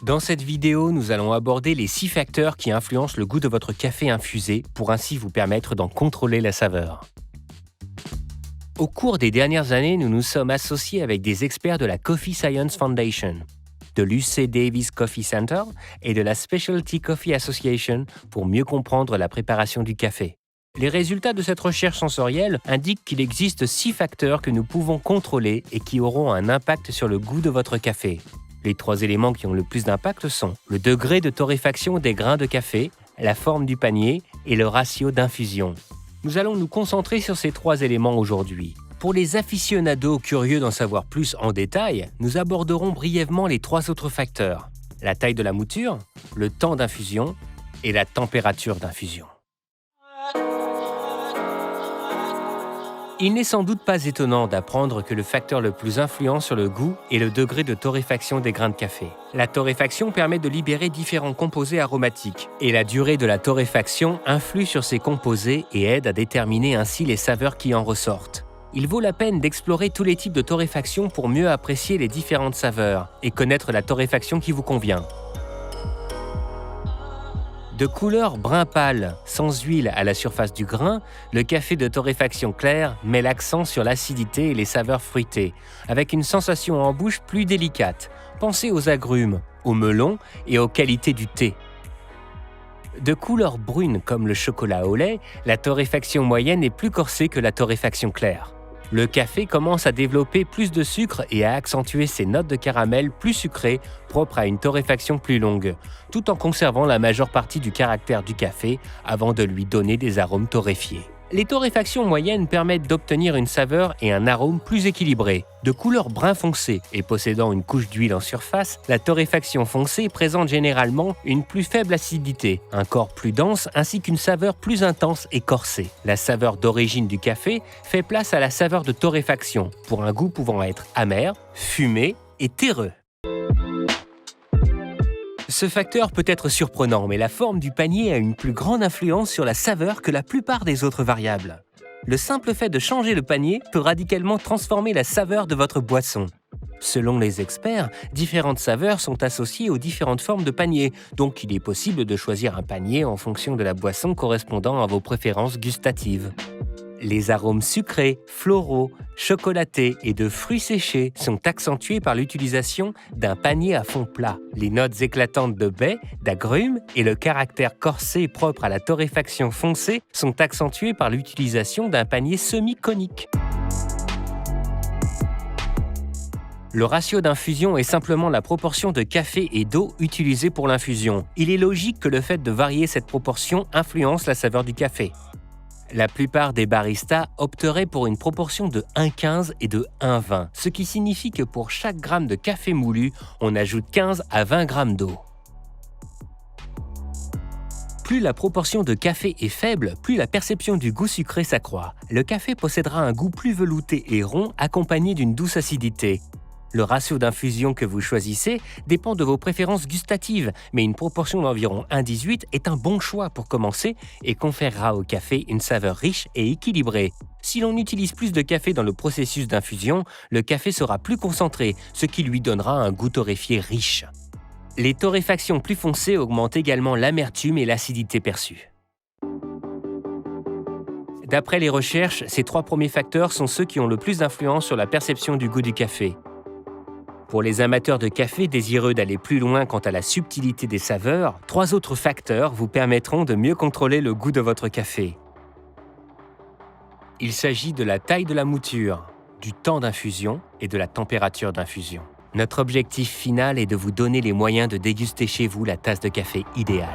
Dans cette vidéo, nous allons aborder les 6 facteurs qui influencent le goût de votre café infusé pour ainsi vous permettre d'en contrôler la saveur. Au cours des dernières années, nous nous sommes associés avec des experts de la Coffee Science Foundation, de l'UC Davis Coffee Center et de la Specialty Coffee Association pour mieux comprendre la préparation du café. Les résultats de cette recherche sensorielle indiquent qu'il existe 6 facteurs que nous pouvons contrôler et qui auront un impact sur le goût de votre café. Les 3 éléments qui ont le plus d'impact sont le degré de torréfaction des grains de café, la forme du panier et le ratio d'infusion. Nous allons nous concentrer sur ces 3 éléments aujourd'hui. Pour les aficionados curieux d'en savoir plus en détail, nous aborderons brièvement les 3 autres facteurs, la taille de la mouture, le temps d'infusion et la température d'infusion. Il n'est sans doute pas étonnant d'apprendre que le facteur le plus influent sur le goût est le degré de torréfaction des grains de café. La torréfaction permet de libérer différents composés aromatiques, et la durée de la torréfaction influe sur ces composés et aide à déterminer ainsi les saveurs qui en ressortent. Il vaut la peine d'explorer tous les types de torréfaction pour mieux apprécier les différentes saveurs et connaître la torréfaction qui vous convient. De couleur brun pâle, sans huile à la surface du grain, le café de torréfaction claire met l'accent sur l'acidité et les saveurs fruitées, avec une sensation en bouche plus délicate. Pensez aux agrumes, au melon et aux qualités du thé. De couleur brune comme le chocolat au lait, la torréfaction moyenne est plus corsée que la torréfaction claire. Le café commence à développer plus de sucre et à accentuer ses notes de caramel plus sucrées propres à une torréfaction plus longue, tout en conservant la majeure partie du caractère du café avant de lui donner des arômes torréfiés. Les torréfactions moyennes permettent d'obtenir une saveur et un arôme plus équilibrés. De couleur brun foncé et possédant une couche d'huile en surface, la torréfaction foncée présente généralement une plus faible acidité, un corps plus dense ainsi qu'une saveur plus intense et corsée. La saveur d'origine du café fait place à la saveur de torréfaction, pour un goût pouvant être amer, fumé et terreux. Ce facteur peut être surprenant, mais la forme du panier a une plus grande influence sur la saveur que la plupart des autres variables. Le simple fait de changer le panier peut radicalement transformer la saveur de votre boisson. Selon les experts, différentes saveurs sont associées aux différentes formes de panier, donc il est possible de choisir un panier en fonction de la boisson correspondant à vos préférences gustatives. Les arômes sucrés, floraux, chocolatés et de fruits séchés sont accentués par l'utilisation d'un panier à fond plat. Les notes éclatantes de baies, d'agrumes et le caractère corsé propre à la torréfaction foncée sont accentués par l'utilisation d'un panier semi-conique. Le ratio d'infusion est simplement la proportion de café et d'eau utilisée pour l'infusion. Il est logique que le fait de varier cette proportion influence la saveur du café. La plupart des baristas opteraient pour une proportion de 1,15 et de 1,20, ce qui signifie que pour chaque gramme de café moulu, on ajoute 15 à 20 grammes d'eau. Plus la proportion de café est faible, plus la perception du goût sucré s'accroît. Le café possédera un goût plus velouté et rond accompagné d'une douce acidité. Le ratio d'infusion que vous choisissez dépend de vos préférences gustatives, mais une proportion d'environ 1,18 est un bon choix pour commencer et conférera au café une saveur riche et équilibrée. Si l'on utilise plus de café dans le processus d'infusion, le café sera plus concentré, ce qui lui donnera un goût torréfié riche. Les torréfactions plus foncées augmentent également l'amertume et l'acidité perçue. D'après les recherches, ces 3 premiers facteurs sont ceux qui ont le plus d'influence sur la perception du goût du café. Pour les amateurs de café désireux d'aller plus loin quant à la subtilité des saveurs, 3 autres facteurs vous permettront de mieux contrôler le goût de votre café. Il s'agit de la taille de la mouture, du temps d'infusion et de la température d'infusion. Notre objectif final est de vous donner les moyens de déguster chez vous la tasse de café idéale.